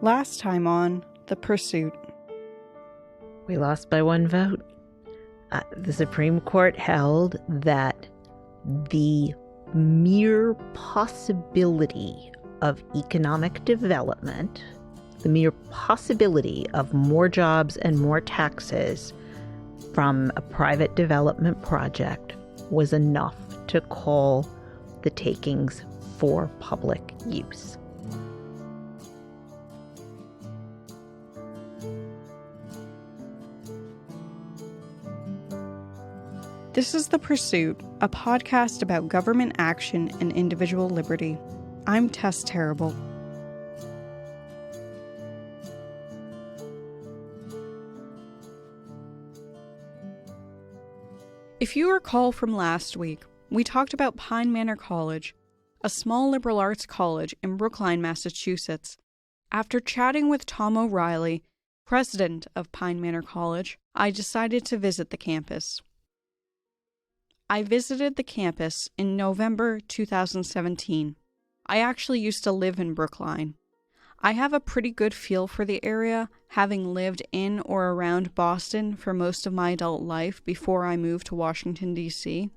Last time on The Pursuit. We lost by one vote. The Supreme Court held that the mere possibility of economic development, the mere possibility of more jobs and more taxes from a private development project was enough to call the takings for public use. This is The Pursuit, a podcast about government action and individual liberty. I'm Tess Terrible. If you recall from last week, we talked about Pine Manor College, a small liberal arts college in Brookline, Massachusetts. After chatting with Tom O'Reilly, president of Pine Manor College, I decided to visit the campus. I visited the campus in November 2017. I actually used to live in Brookline. I have a pretty good feel for the area, having lived in or around Boston for most of my adult life before I moved to Washington, D.C.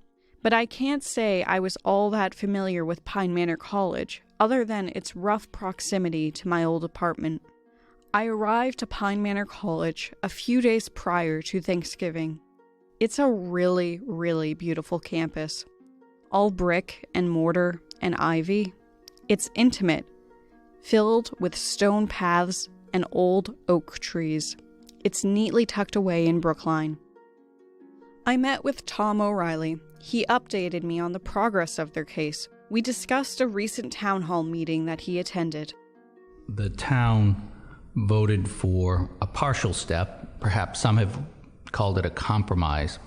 But I can't say I was all that familiar with Pine Manor College, other than its rough proximity to my old apartment. I arrived to Pine Manor College a few days prior to Thanksgiving. It's a really, really beautiful campus. All brick and mortar and ivy. It's intimate, filled with stone paths and old oak trees. It's neatly tucked away in Brookline. I met with Tom O'Reilly. He updated me on the progress of their case. We discussed a recent town hall meeting that he attended. The town voted for a partial step. Perhaps some have called it a compromise.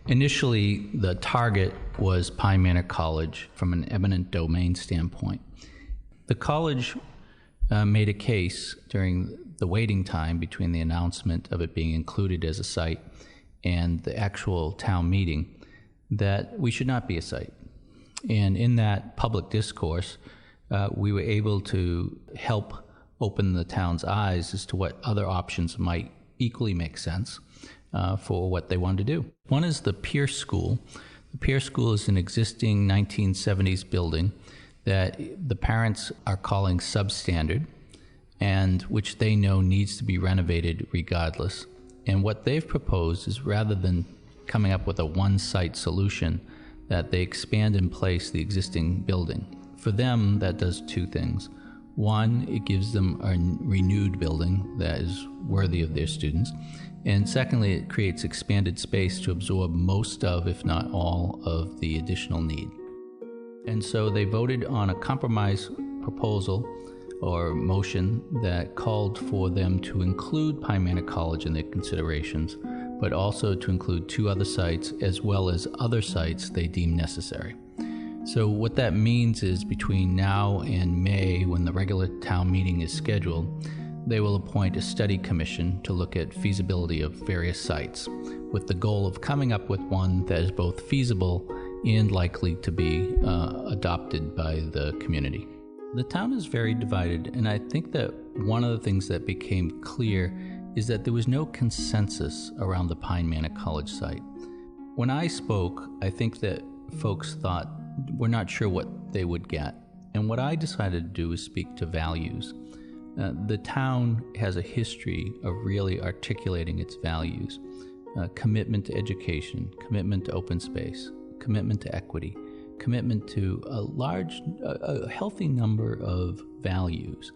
Initially, the target was Pine Manor College from an eminent domain standpoint. The college made a case during the waiting time between the announcement of it being included as a site and the actual town meeting that we should not be a site. And in that public discourse, we were able to help open the town's eyes as to what other options might equally make sense for what they wanted to do. One is the Pierce School. The Pierce School is an existing 1970s building that the parents are calling substandard and which they know needs to be renovated regardless. And what they've proposed is, rather than coming up with a one-site solution, that they expand and place the existing building. For them, that does two things. One, it gives them a renewed building that is worthy of their students. And secondly, it creates expanded space to absorb most of, if not all, of the additional need. And so they voted on a compromise proposal or motion that called for them to include Pine Manor College in their considerations, but also to include two other sites as well as other sites they deem necessary. So what that means is between now and May, when the regular town meeting is scheduled, they will appoint a study commission to look at feasibility of various sites, with the goal of coming up with one that is both feasible and likely to be adopted by the community. The town is very divided, and I think that one of the things that became clear is that there was no consensus around the Pine Manor College site. When I spoke, I think that folks thought we're not sure what they would get. And what I decided to do was speak to values. The town has a history of really articulating its values. Commitment to education, commitment to open space, commitment to equity, commitment to a healthy number of values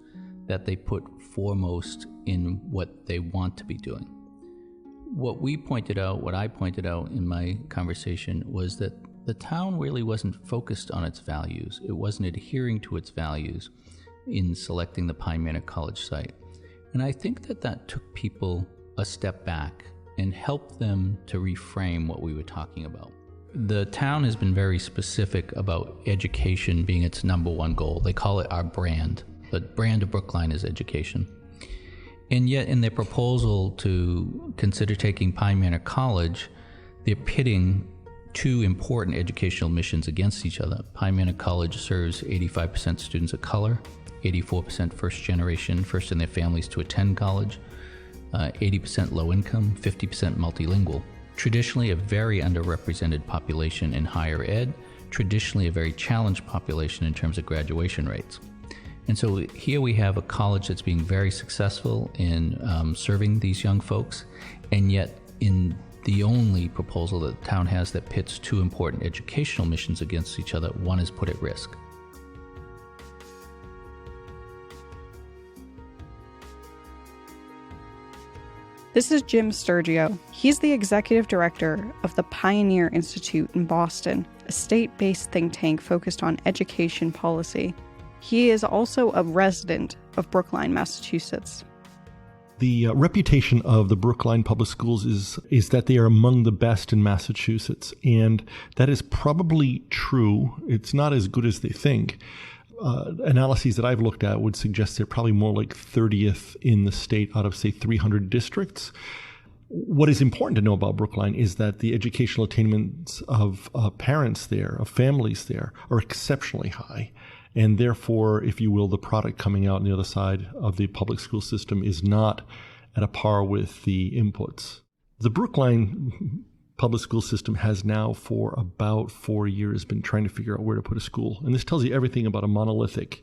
that they put foremost in what they want to be doing. What I pointed out in my conversation was that the town really wasn't focused on its values. It wasn't adhering to its values in selecting the Pine Manor College site. And I think that took people a step back and helped them to reframe what we were talking about. The town has been very specific about education being its number one goal. They call it our brand. The brand of Brookline is education. And yet in their proposal to consider taking Pine Manor College, they're pitting two important educational missions against each other. Pine Manor College serves 85% students of color, 84% first generation, first in their families to attend college, 80% low income, 50% multilingual. Traditionally a very underrepresented population in higher ed, traditionally a very challenged population in terms of graduation rates. And so here we have a college that's being very successful in serving these young folks, and yet in the only proposal that the town has that pits two important educational missions against each other, one is put at risk. This is Jim Sturgio. He's the executive director of the Pioneer Institute in Boston, a state-based think tank focused on education policy. He is also a resident of Brookline, Massachusetts. The reputation of the Brookline Public Schools is that they are among the best in Massachusetts, and that is probably true. It's not as good as they think. Analyses that I've looked at would suggest they're probably more like 30th in the state out of, say, 300 districts. What is important to know about Brookline is that the educational attainments of parents there, of families there, are exceptionally high. And therefore, if you will, the product coming out on the other side of the public school system is not at a par with the inputs. The Brookline public school system has now for about 4 years been trying to figure out where to put a school. And this tells you everything about a monolithic,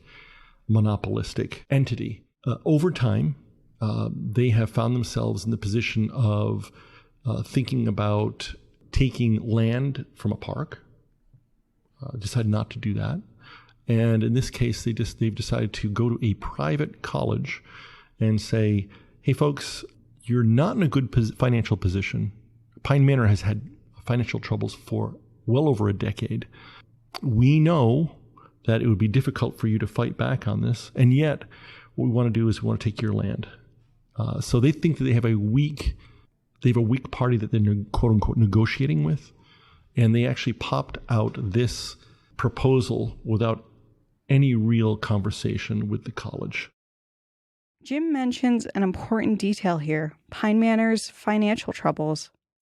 monopolistic entity. Over time, they have found themselves in the position of thinking about taking land from a park, decided not to do that. And in this case, they've decided to go to a private college and say, hey, folks, you're not in a good financial position. Pine Manor has had financial troubles for well over a decade. We know that it would be difficult for you to fight back on this, and yet what we want to do is we want to take your land. So they think that they have a weak party that they're quote unquote negotiating with, and they actually popped out this proposal without any real conversation with the college. Jim mentions an important detail here, Pine Manor's financial troubles.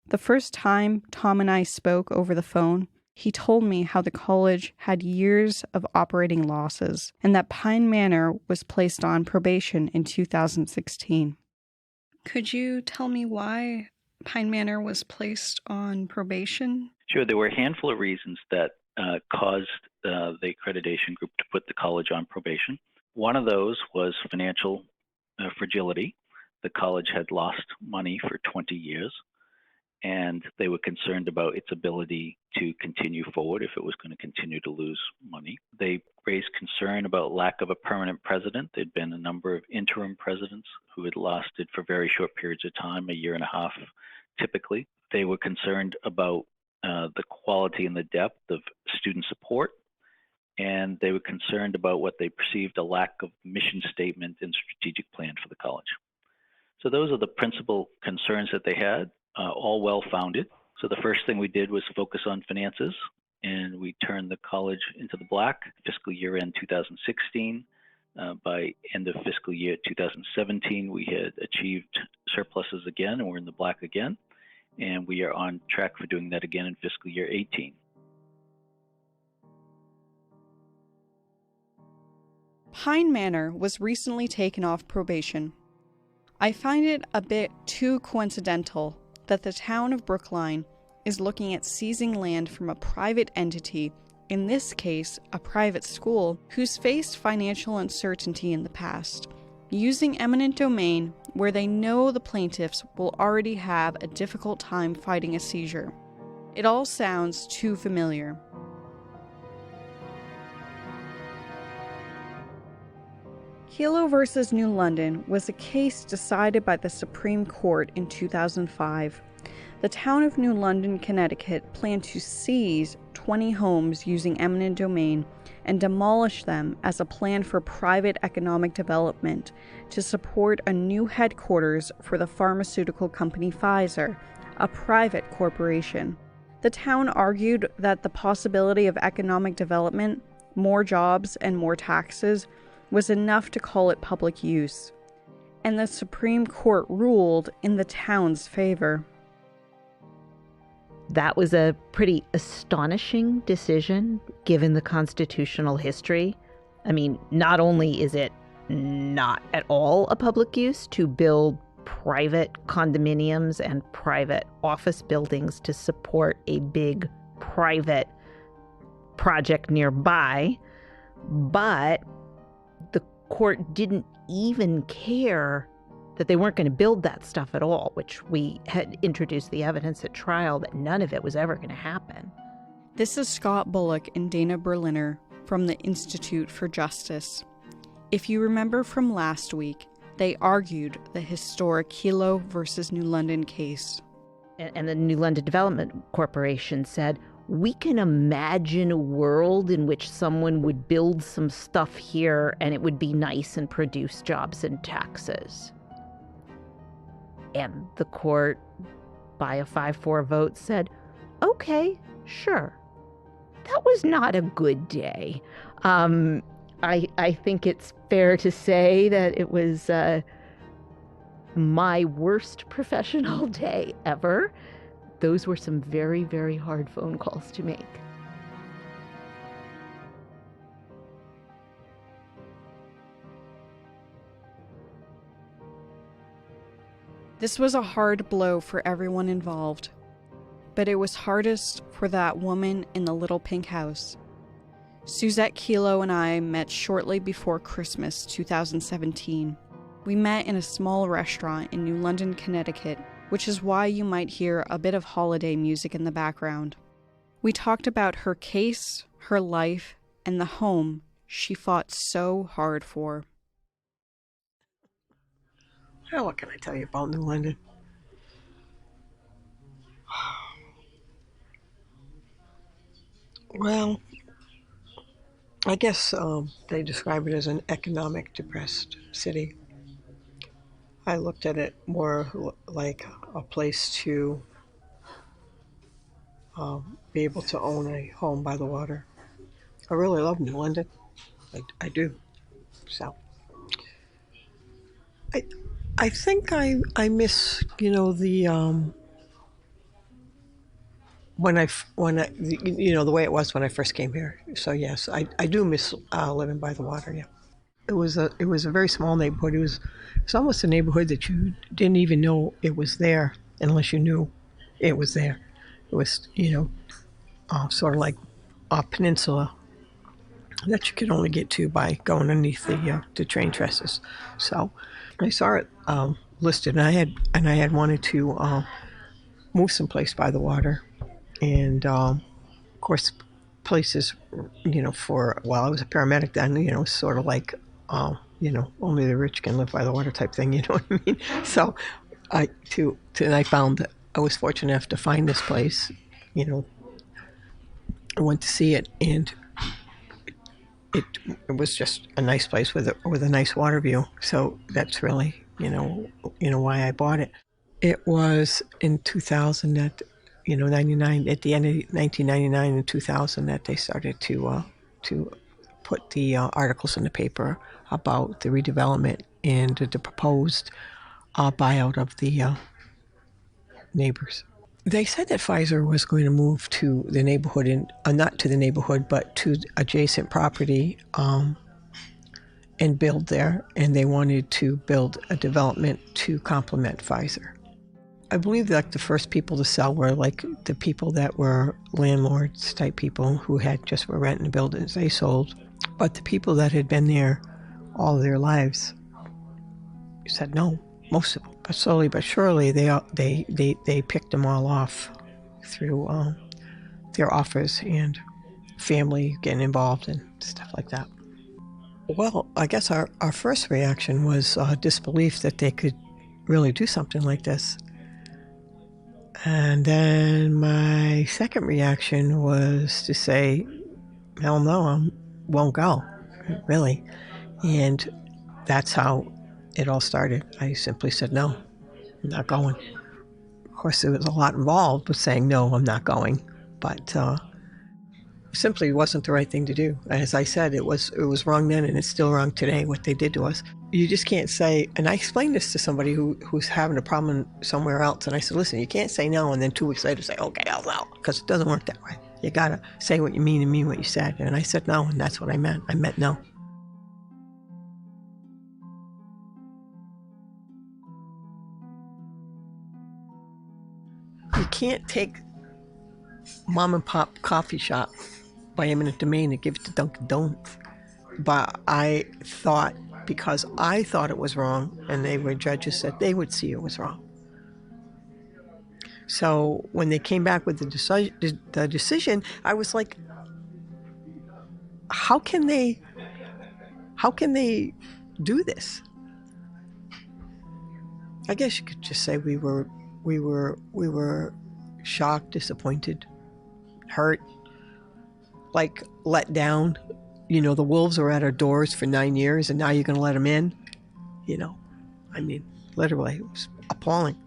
The first time Tom and I spoke over the phone, he told me how the college had years of operating losses and that Pine Manor was placed on probation in 2016. Could you tell me why Pine Manor was placed on probation? Sure. There were a handful of reasons that caused the accreditation group to put the college on probation. One of those was financial fragility. The college had lost money for 20 years, and they were concerned about its ability to continue forward if it was going to continue to lose money. They raised concern about lack of a permanent president. There'd been a number of interim presidents who had lasted for very short periods of time, a year and a half typically. They were concerned about the quality and the depth of student support, and they were concerned about what they perceived a lack of mission statement and strategic plan for the college. So those are the principal concerns that they had, all well-founded. So the first thing we did was focus on finances, and we turned the college into the black. Fiscal year end 2016. By end of fiscal year 2017, we had achieved surpluses again, and we're in the black again. And we are on track for doing that again in fiscal year 18. Pine Manor was recently taken off probation. I find it a bit too coincidental that the town of Brookline is looking at seizing land from a private entity, in this case, a private school, who's faced financial uncertainty in the past, using eminent domain where they know the plaintiffs will already have a difficult time fighting a seizure. It all sounds too familiar. Kelo versus New London was a case decided by the Supreme Court in 2005. The town of New London, Connecticut planned to seize 20 homes using eminent domain and demolish them as a plan for private economic development to support a new headquarters for the pharmaceutical company Pfizer, a private corporation. The town argued that the possibility of economic development, more jobs, and more taxes was enough to call it public use, and the Supreme Court ruled in the town's favor. That was a pretty astonishing decision given the constitutional history I mean, not only is it not at all a public use to build private condominiums and private office buildings to support a big private project nearby, but the court didn't even care that they weren't going to build that stuff at all, which we had introduced the evidence at trial that none of it was ever going to happen. This is Scott Bullock and Dana Berliner from the Institute for Justice. If you remember from last week, they argued the historic Kelo versus New London case. And the New London Development Corporation said, we can imagine a world in which someone would build some stuff here and it would be nice and produce jobs and taxes. And the court, by a 5-4 vote, said, okay, sure. That was not a good day. I think it's fair to say that it was my worst professional day ever. Those were some very, very hard phone calls to make. This was a hard blow for everyone involved, but it was hardest for that woman in the little pink house. Suzette Kelo and I met shortly before Christmas 2017. We met in a small restaurant in New London, Connecticut, which is why you might hear a bit of holiday music in the background. We talked about her case, her life, and the home she fought so hard for. Well, what can I tell you about New London? Well, I guess they describe it as an economic depressed city. I looked at it more like a place to be able to own a home by the water. I really love New London. I do. So I think I miss, the the way it was when I first came here. So yes, I do miss living by the water. Yeah, it was a very small neighborhood. It's almost a neighborhood that you didn't even know it was there unless you knew it was there. It was sort of like a peninsula that you could only get to by going underneath the train trusses. So I saw it listed, and I had wanted to move someplace by the water, and of course, places I was a paramedic then. Sort of like only the rich can live by the water type thing. You know what I mean? So I found that I was fortunate enough to find this place. I went to see it, and it was just a nice place with a nice water view. So that's really why I bought it. It was in 2000 that 99, at the end of 1999 and 2000, that they started to put the articles in the paper about the redevelopment and the proposed buyout of the neighbors. They said that Pfizer was going to move to the neighborhood, not to the neighborhood, but to adjacent property and build there. And they wanted to build a development to complement Pfizer. I believe that the first people to sell were like the people that were landlords type people who were renting the buildings. They sold. But the people that had been there all of their lives said no, most of them. But slowly but surely, they picked them all off through their offers and family getting involved and stuff like that. Well, I guess our first reaction was disbelief that they could really do something like this. And then my second reaction was to say, hell no, I won't go, really. And that's how it all started. I simply said, no, I'm not going. Of course, there was a lot involved with saying, no, I'm not going. But it simply wasn't the right thing to do. As I said, it was wrong then, and it's still wrong today, what they did to us. You just can't say, and I explained this to somebody who's having a problem somewhere else, and I said, listen, you can't say no, and then 2 weeks later say, okay, I'll no, because it doesn't work that way. You got to say what you mean and mean what you said. And I said no, and that's what I meant. I meant no. You can't take mom and pop coffee shop by eminent domain and give it to Dunkin' Donuts. But I thought, because I thought it was wrong, and they were judges said they would see it was wrong. So when they came back with the decision, I was like, how can they do this? I guess you could just say we were shocked, disappointed, hurt, like let down. You know, the wolves were at our doors for 9 years, and now you're going to let them in. You know, I mean, literally, it was appalling.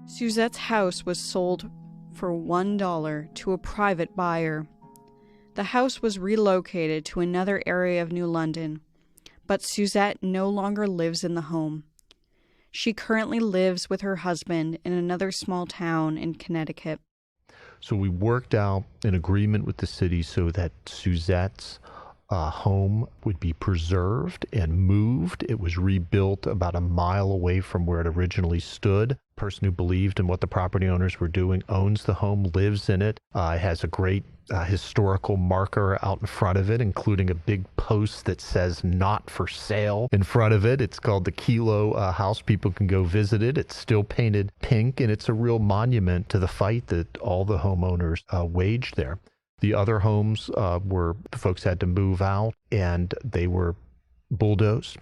Suzette's house was sold for $1 to a private buyer. The house was relocated to another area of New London, but Suzette no longer lives in the home. She currently lives with her husband in another small town in Connecticut. So we worked out an agreement with the city so that Suzette's home would be preserved and moved. It was rebuilt about a mile away from where it originally stood. The person who believed in what the property owners were doing owns the home, lives in it. It has a great historical marker out in front of it, including a big post that says "Not for Sale" in front of it. It's called the Kelo House. People can go visit it. It's still painted pink, and it's a real monument to the fight that all the homeowners waged there. The other homes were, the folks had to move out, and they were bulldozed.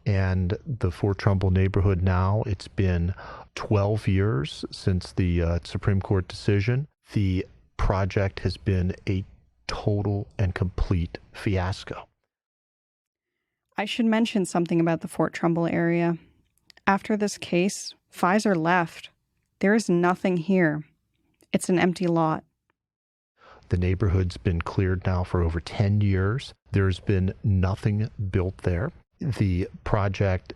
And the Fort Trumbull neighborhood now, it's been 12 years since the Supreme Court decision. The project has been a total and complete fiasco. I should mention something about the Fort Trumbull area. After this case, Pfizer left. There is nothing here. It's an empty lot. The neighborhood's been cleared now for over 10 years. There's been nothing built there. The project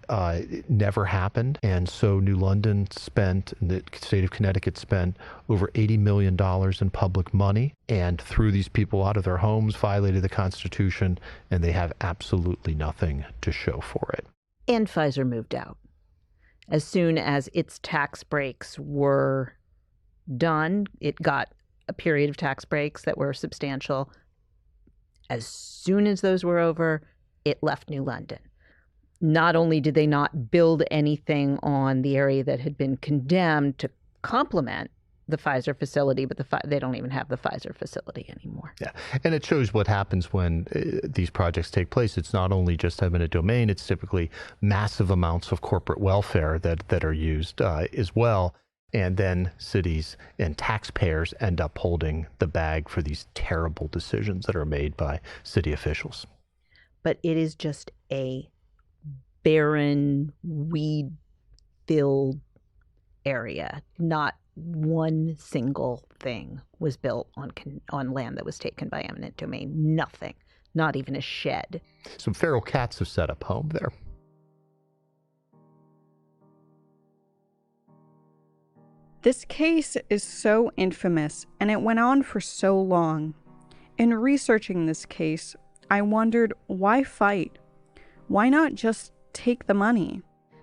never happened, and so New London spent, and the state of Connecticut spent, over $80 million in public money, and threw these people out of their homes, violated the Constitution, and they have absolutely nothing to show for it. And Pfizer moved out. As soon as its tax breaks were done, it got a period of tax breaks that were substantial. As soon as those were over, it left New London. Not only did they not build anything on the area that had been condemned to complement the Pfizer facility, but they don't even have the Pfizer facility anymore. Yeah, and it shows what happens when these projects take place. It's not only just eminent domain, it's typically massive amounts of corporate welfare that are used as well. And then cities and taxpayers end up holding the bag for these terrible decisions that are made by city officials. But it is just a barren, weed-filled area. Not one single thing was built on land that was taken by eminent domain. Nothing. Not even a shed. Some feral cats have set up home there. This case is so infamous, and it went on for so long. In researching this case, I wondered, why fight? Why not just take the money?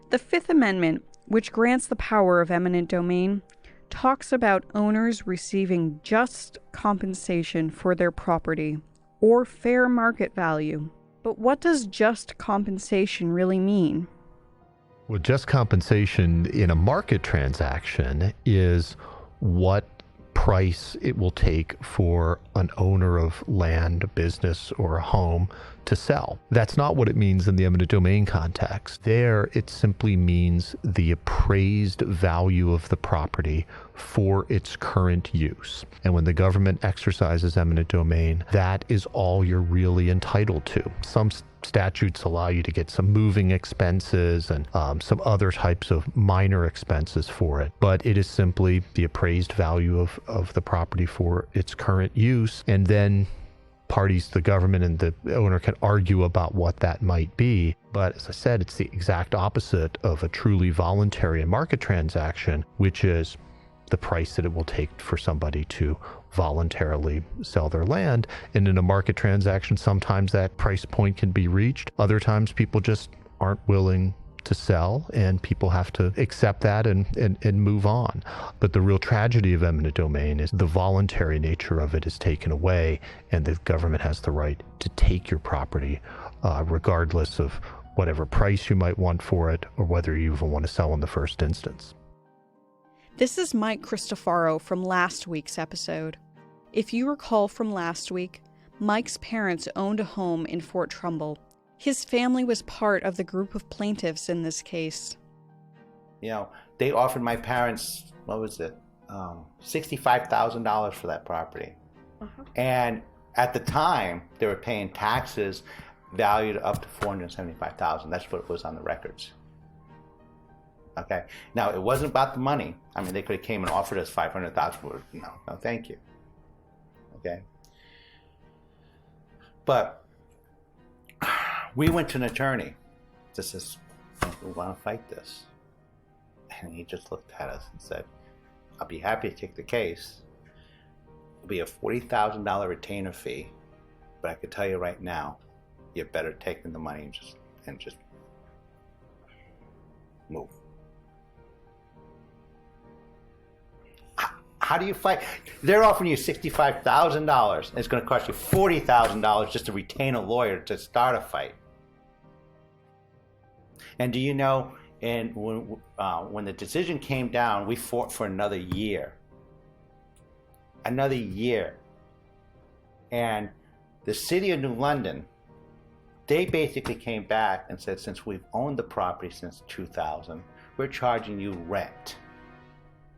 The Fifth Amendment, which grants the power of eminent domain, talks about owners receiving just compensation for their property, or fair market value. But what does just compensation really mean? Well, just compensation in a market transaction is what price it will take for an owner of land, a business, or a home to sell. That's not what it means in the eminent domain context. There, it simply means the appraised value of the property for its current use. And when the government exercises eminent domain, that is all you're really entitled to. Some statutes allow you to get some moving expenses and some other types of minor expenses for it. But it is simply the appraised value of the property for its current use. And then parties, the government and the owner, can argue about what that might be. But as I said, it's the exact opposite of a truly voluntary market transaction, which is the price that it will take for somebody to voluntarily sell their land. And in a market transaction, sometimes that price point can be reached. Other times people just aren't willing to sell, and people have to accept that and move on. But the real tragedy of eminent domain is the voluntary nature of it is taken away, and the government has the right to take your property regardless of whatever price you might want for it or whether you even want to sell in the first instance. This is Mike Cristofaro from last week's episode. If you recall from last week, Mike's parents owned a home in Fort Trumbull. His family was part of the group of plaintiffs in this case. You know, they offered my parents, what was it, $65,000 for that property. And at the time, they were paying taxes valued up to $475,000. That's what it was on the records. Okay. Now, it wasn't about the money. I mean, they could have came and offered us $500,000. No, thank you. Okay. But we went to an attorney. This is, we want to fight this. And he just looked at us and said, I'll be happy to take the case. It'll be a $40,000 retainer fee. But I could tell you right now, you're better taking the money and just move. How do you fight? They're offering you $65,000, and it's going to cost you $40,000 just to retain a lawyer to start a fight. And do you know, when the decision came down, we fought for another year. Another year. And the city of New London, they basically came back and said, since we've owned the property since 2000, we're charging you rent.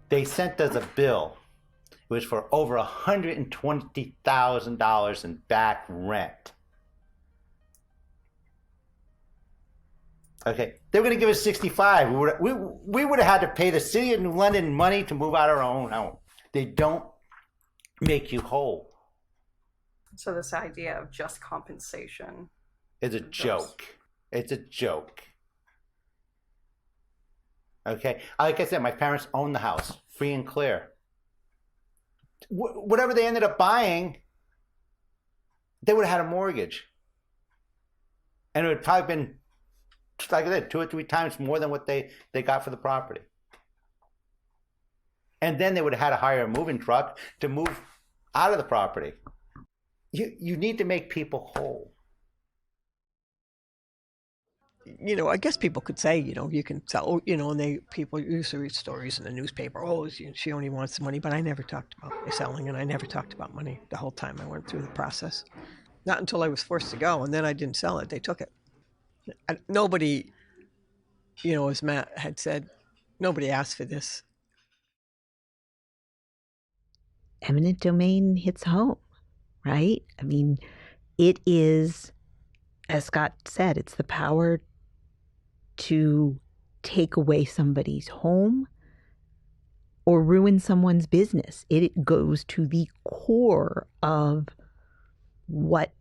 They sent us a bill. It was for over $120,000 in back rent. Okay, they were going to give us $65,000. We would have had to pay the city of New London money to move out of our own home. They don't make you whole. So this idea of just compensation is a joke. It's a joke. Okay, like I said, my parents owned the house, free and clear. Whatever they ended up buying, they would have had a mortgage. And it would probably been, like I said, 2 or 3 times more than what they got for the property. And then they would have had to hire a moving truck to move out of the property. You need to make people whole. You know, I guess people could say, you know, you can sell, you know, and people used to read stories in the newspaper. Oh, she only wants the money, but I never talked about selling, and I never talked about money the whole time I went through the process. Not until I was forced to go, and then I didn't sell it. They took it. Nobody, you know, as Matt had said, nobody asked for this. Eminent domain hits home, right? I mean, it is, as Scott said, it's the power to take away somebody's home or ruin someone's business. It goes to the core of what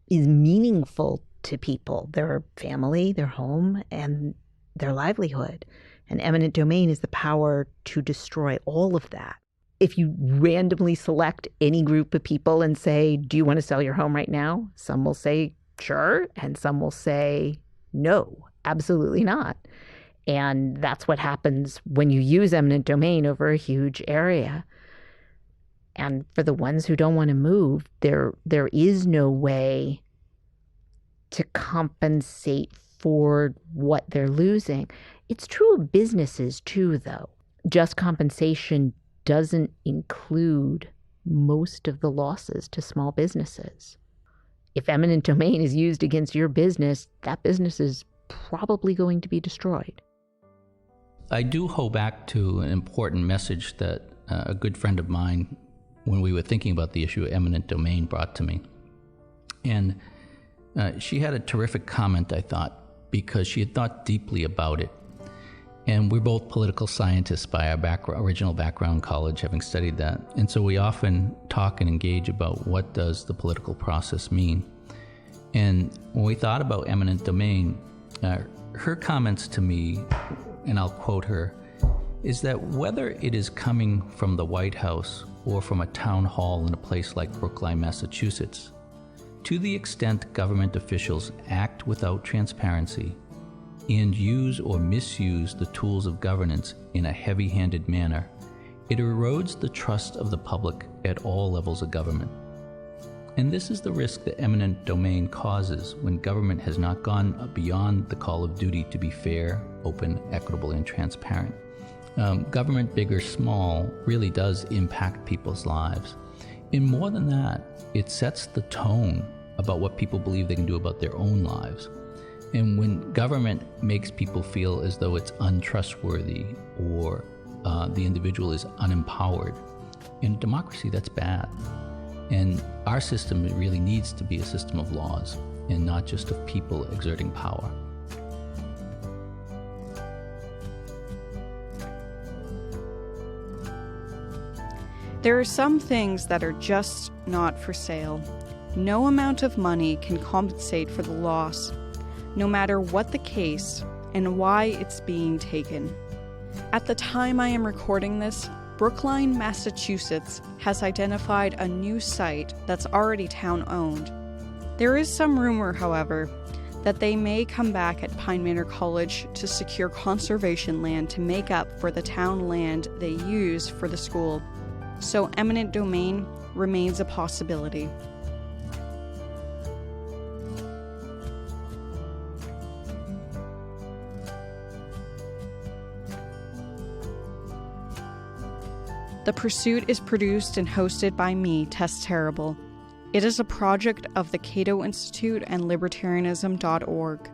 is meaningful to people, their family, their home, and their livelihood. And eminent domain is the power to destroy all of that. If you randomly select any group of people and say, do you want to sell your home right now? Some will say, sure. And some will say, no, absolutely not. And that's what happens when you use eminent domain over a huge area. And for the ones who don't want to move, there is no way to compensate for what they're losing. It's true of businesses too, though. Just compensation doesn't include most of the losses to small businesses. If eminent domain is used against your business, that business is probably going to be destroyed. I do hold back to an important message that a good friend of mine, when we were thinking about the issue of eminent domain, brought to me. And she had a terrific comment, I thought, because she had thought deeply about it. And we're both political scientists by our original background in college, having studied that. And so we often talk and engage about what does the political process mean. And when we thought about eminent domain, her comments to me, and I'll quote her, is that whether it is coming from the White House or from a town hall in a place like Brookline, Massachusetts, to the extent government officials act without transparency, and use or misuse the tools of governance in a heavy-handed manner, it erodes the trust of the public at all levels of government. And this is the risk that eminent domain causes when government has not gone beyond the call of duty to be fair, open, equitable, and transparent. Government, big or small, really does impact people's lives. And more than that, it sets the tone about what people believe they can do about their own lives. And when government makes people feel as though it's untrustworthy or the individual is unempowered, in democracy, that's bad. And our system really needs to be a system of laws and not just of people exerting power. There are some things that are just not for sale. No amount of money can compensate for the loss, no matter what the case and why it's being taken. At the time I am recording this, Brookline, Massachusetts has identified a new site that's already town-owned. There is some rumor, however, that they may come back at Pine Manor College to secure conservation land to make up for the town land they use for the school. So eminent domain remains a possibility. The Pursuit is produced and hosted by me, Tess Terrible. It is a project of the Cato Institute and Libertarianism.org.